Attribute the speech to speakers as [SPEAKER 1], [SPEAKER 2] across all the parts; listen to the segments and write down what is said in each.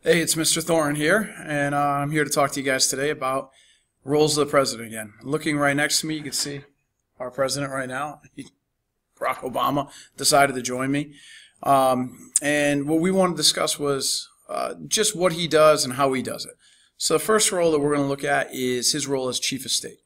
[SPEAKER 1] Hey, it's Mr. Thorne here, and I'm here to talk to you guys today about roles of the president again. Looking right next to me, you can see our president right now. Barack Obama decided to join me. And what we wanted to discuss was just what he does and how he does it. So the first role that we're going to look at is his role as chief of state.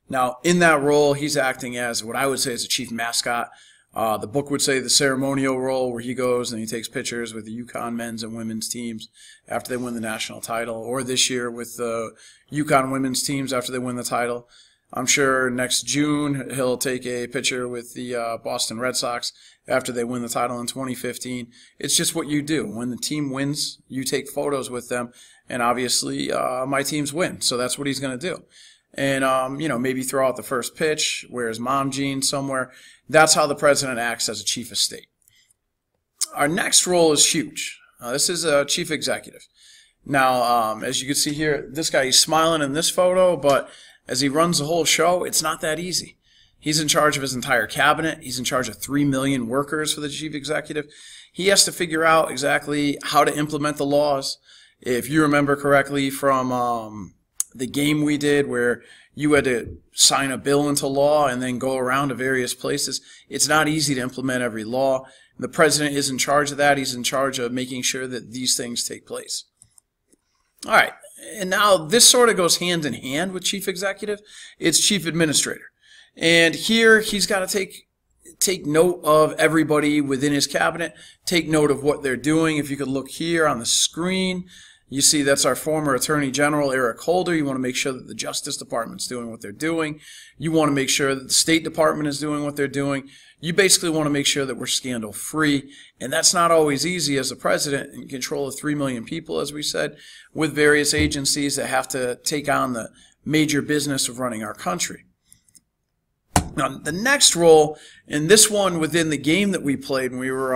[SPEAKER 1] Now, in that role, he's acting as what I would say is a chief mascot. The book would say the ceremonial role, where he goes and he takes pictures with the UConn men's and women's teams after they win the national title, or this year with the UConn women's teams after they win the title. I'm sure next June he'll take a picture with the Boston Red Sox after they win the title in 2015. It's just what you do. When the team wins, you take photos with them, and obviously my teams win, so that's what he's going to do. And, maybe throw out the first pitch, wear his mom jeans somewhere. That's how the president acts as a chief of state. Our next role is huge. This is a chief executive. Now, as you can see here, this guy, he's smiling in this photo, but as he runs the whole show, it's not that easy. He's in charge of his entire cabinet. He's in charge of 3 million workers for the chief executive. He has to figure out exactly how to implement the laws. If you remember correctly from the game we did where you had to sign a bill into law and then go around to various places, it's not easy to implement every law. The president is in charge of that. He's in charge of making sure that these things take place. All right, and now this sort of goes hand in hand with chief executive. It's chief administrator. And here he's got to take note of everybody within his cabinet, take note of what they're doing. If you could look here on the screen, you see that's our former Attorney General, Eric Holder. You want to make sure that the Justice Department's doing what they're doing. You want to make sure that the State Department is doing what they're doing. You basically want to make sure that we're scandal-free, and that's not always easy as a president in control of 3 million people, as we said, with various agencies that have to take on the major business of running our country. Now, the next role, and this one within the game that we played when we were,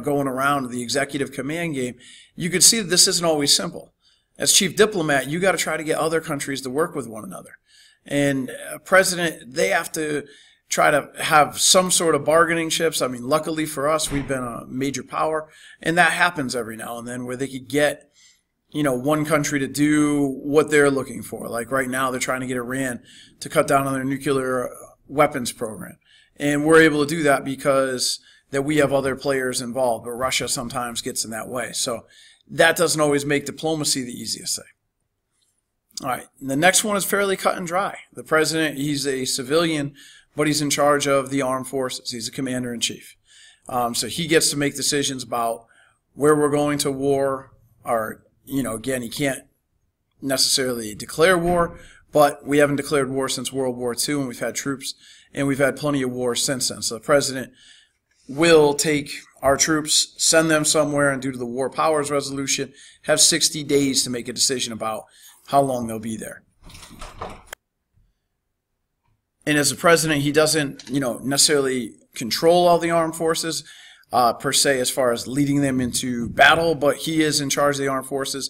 [SPEAKER 1] going around the executive command game, you could see that this isn't always simple. As chief diplomat, you got to try to get other countries to work with one another. And president, they have to try to have some sort of bargaining chips. I mean, luckily for us, we've been a major power, and that happens every now and then where they could get one country to do what they're looking for. Like right now, they're trying to get Iran to cut down on their nuclear weapons program. And we're able to do that because that we have other players involved, but Russia sometimes gets in that way. So that doesn't always make diplomacy the easiest thing. All right, and the next one is fairly cut and dry. The president, he's a civilian, but he's in charge of the armed forces. He's a commander-in-chief. So he gets to make decisions about where we're going to war, or, again, he can't necessarily declare war, but we haven't declared war since World War II, and we've had troops, and we've had plenty of wars since then. So the president will take our troops, send them somewhere, and due to the War Powers Resolution, have 60 days to make a decision about how long they'll be there. And as a president, he doesn't, necessarily control all the armed forces per se as far as leading them into battle, but he is in charge of the armed forces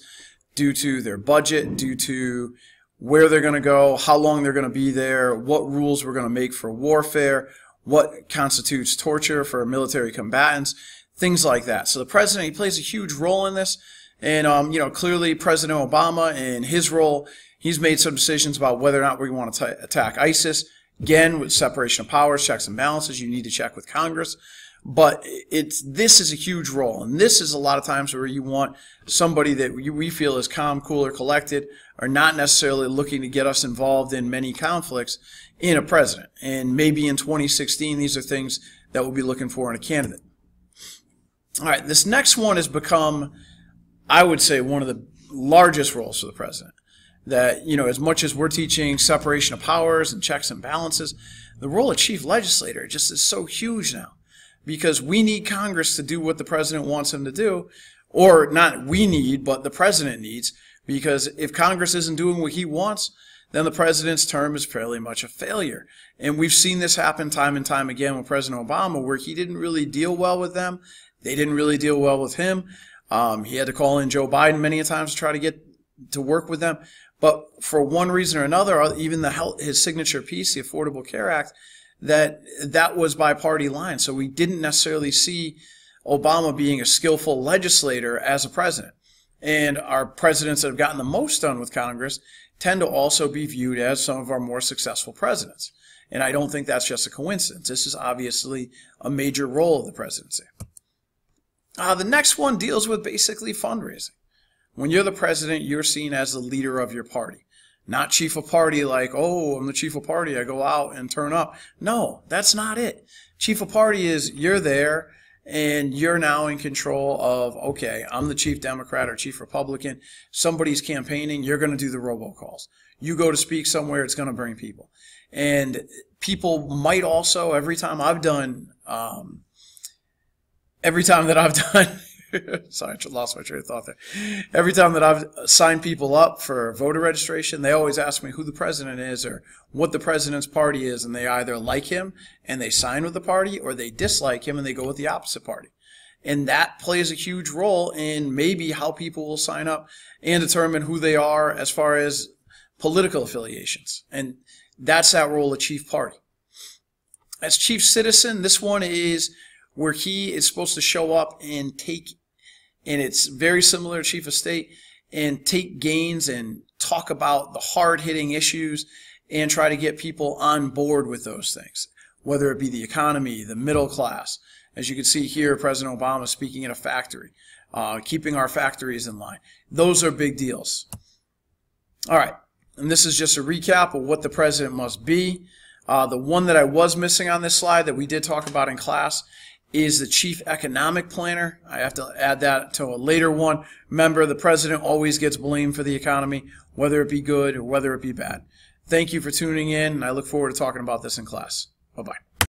[SPEAKER 1] due to their budget, due to where they're going to go, how long they're going to be there, what rules we're going to make for warfare, what constitutes torture for military combatants, things like that. So the president, he plays a huge role in this. And, clearly President Obama, in his role, he's made some decisions about whether or not we want to attack ISIS. Again, with separation of powers, checks and balances, you need to check with Congress. But this is a huge role, and this is a lot of times where you want somebody that we feel is calm, cool, or collected, or not necessarily looking to get us involved in many conflicts in a president. And maybe in 2016, these are things that we'll be looking for in a candidate. All right, this next one has become, I would say, one of the largest roles for the president. That, as much as we're teaching separation of powers and checks and balances, the role of chief legislator just is so huge now. Because we need Congress to do what the president wants them to do, or not we need, but the president needs, because if Congress isn't doing what he wants, then the president's term is fairly much a failure. And we've seen this happen time and time again with President Obama, where he didn't really deal well with them. They didn't really deal well with him. He had to call in Joe Biden many a times to try to get to work with them. But for one reason or another, even his signature piece, the Affordable Care Act, that was by party line. So we didn't necessarily see Obama being a skillful legislator as a president. And our presidents that have gotten the most done with Congress tend to also be viewed as some of our more successful presidents. And I don't think that's just a coincidence. This is obviously a major role of the presidency. The next one deals with basically fundraising. When you're the president, you're seen as the leader of your party. Not chief of party like, oh, I'm the chief of party, I go out and turn up. No, that's not it. Chief of party is you're there and you're now in control of, okay, I'm the chief Democrat or chief Republican. Somebody's campaigning, you're going to do the robocalls. You go to speak somewhere, it's going to bring people. And people might also, every time that I've done, sorry, I lost my train of thought there. Every time that I've signed people up for voter registration, they always ask me who the president is or what the president's party is, and they either like him and they sign with the party, or they dislike him and they go with the opposite party. And that plays a huge role in maybe how people will sign up and determine who they are as far as political affiliations. And that's that role of chief party. As chief citizen, this one is where he is supposed to show up and take, and it's very similar to chief of state, and take gains and talk about the hard-hitting issues and try to get people on board with those things, whether it be the economy, the middle class. As you can see here, President Obama speaking at a factory, keeping our factories in line. Those are big deals. All right, and this is just a recap of what the president must be. The one that I was missing on this slide that we did talk about in class is the chief economic planner. I have to add that to a later one. Remember, the president always gets blamed for the economy, whether it be good or whether it be bad. Thank you for tuning in, and I look forward to talking about this in class. Bye-bye.